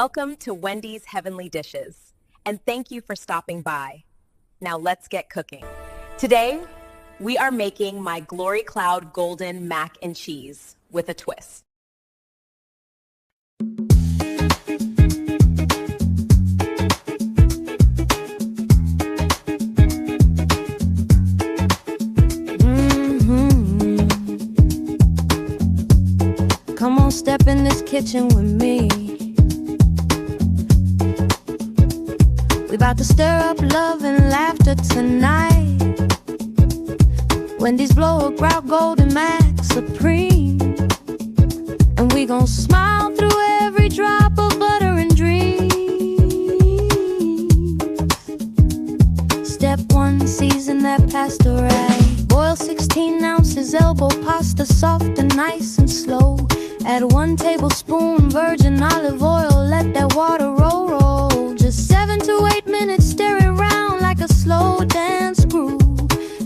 Welcome to Wendy's Heavenly Dishes, and thank you for stopping by. Now let's get cooking. Today, we are making my Glory Cloud Golden Mac and Cheese with a twist. Come on, step in this kitchen with me. We about to stir up love and laughter tonight. Wendy's blow a grout golden mac supreme, and we gon' smile through every drop of butter and dreams. Step one, season that pasta right. Boil 16 ounces elbow pasta, soft and nice and slow. Add 1 tablespoon virgin olive oil, let that water roll. Just 7 to 8 minutes, stir it round like a slow dance groove.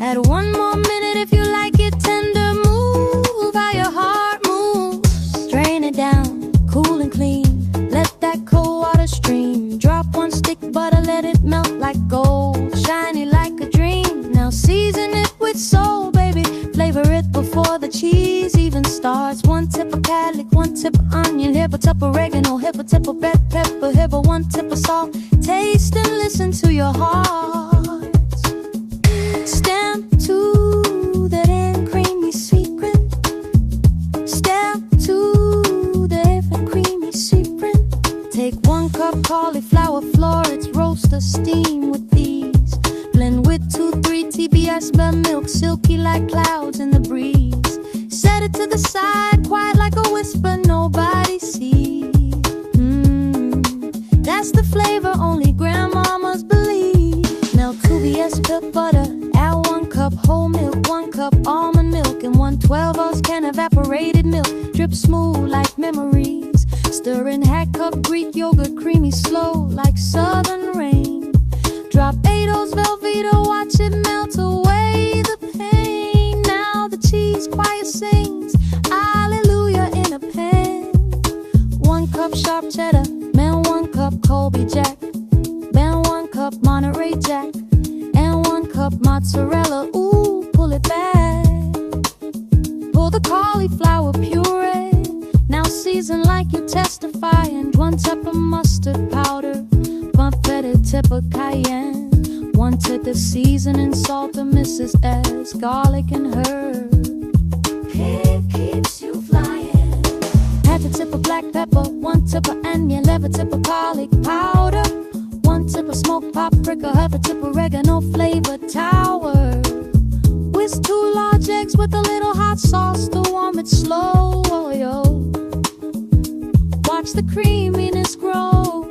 Add 1 more minute if you like it tender, move how your heart moves. Strain it down, cool and clean, let that cold water stream. Drop 1 stick butter, let it melt like gold, shiny like a dream. Now season it with soul, baby, flavor it before the cheese even starts. 1 tip of garlic, 1 tip of onion, hip a tip of oregano, hip a tip of red pepper, hip a 1 tip of salt. Taste and listen to your heart. Step 2, that and creamy secret. Step 2, the heavy creamy secret. Take 1 cup cauliflower florets, roast or steam with these. Blend with 2-3 TBS milk, silky like clouds in the breeze. Set it to the side, quiet like a whisper nobody sees. That's the flavor only grandmamas believe. Melt 2BS milk butter, add 1 cup whole milk, 1 cup almond milk, and 1 12-ounce can evaporated milk. Drip smooth like memories. Stir in half cup Greek yogurt, creamy slow like southern rain. Drop 8 O's Velveeta, watch it melt away the pain. Now the cheese choir sings hallelujah in a pan. 1 cup sharp cheddar, man 1 cup Colby Jack, man 1 cup Monterey Jack, and 1 cup mozzarella, ooh, pull it back. Pull the cauliflower puree, now season like you testify. And 1 tip of mustard powder, 1 fetid tip of cayenne, 1 tip of seasoning salt of Mrs. S, garlic and herb. It keeps you flying. Half a tip of black pepper, 1 tip of onion, 11 tip of garlic powder, 1 tip of smoked paprika, half a tip of oregano flavor tower. Whisk 2 large eggs with a little hot sauce to warm it slow. Watch the creaminess grow.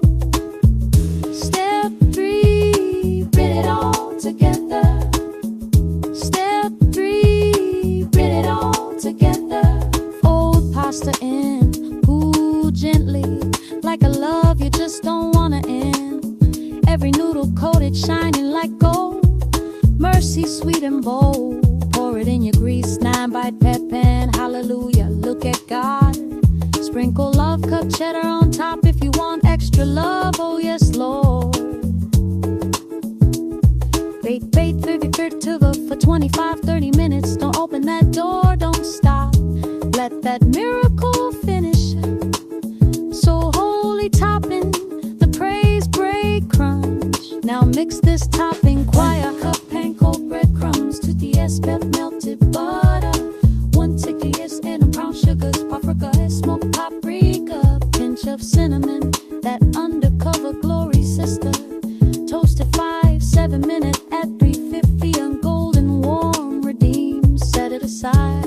Step 3, grit it all together. Step 3, grit it all together. Fold pasta in, ooh, gently, like a love you just don't wanna end. Every noodle coated, shining like gold. Mercy, sweet and bold. Pour it in your grease 9-bite pet pan. Hallelujah, look at God. Sprinkle love cup cheddar on top if you want extra love. Oh yes, Lord. Bake 30 for 25-30 minutes. Don't open that door, don't stop. Let that miracle finish. So holy topping, the praise break crunch. Now mix this topping, choir cup panko breadcrumbs, 2 TS melted butter, 1 TS and brown sugars, paprika, smoked paprika, pinch of cinnamon, that undercover glory sister. Toasted 5-7 minutes at 350 on golden warm, redeem. Set it aside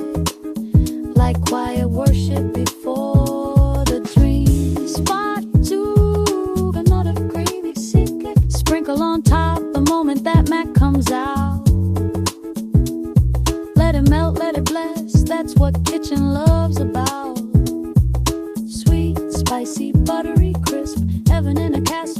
like quiet worship before the dream. Spot 2, another creamy secret. Sprinkle on top the moment that mac comes out. Let it melt, let it bless. That's what kitchen love's about. Sweet, spicy, buttery, crisp. Heaven in a castle.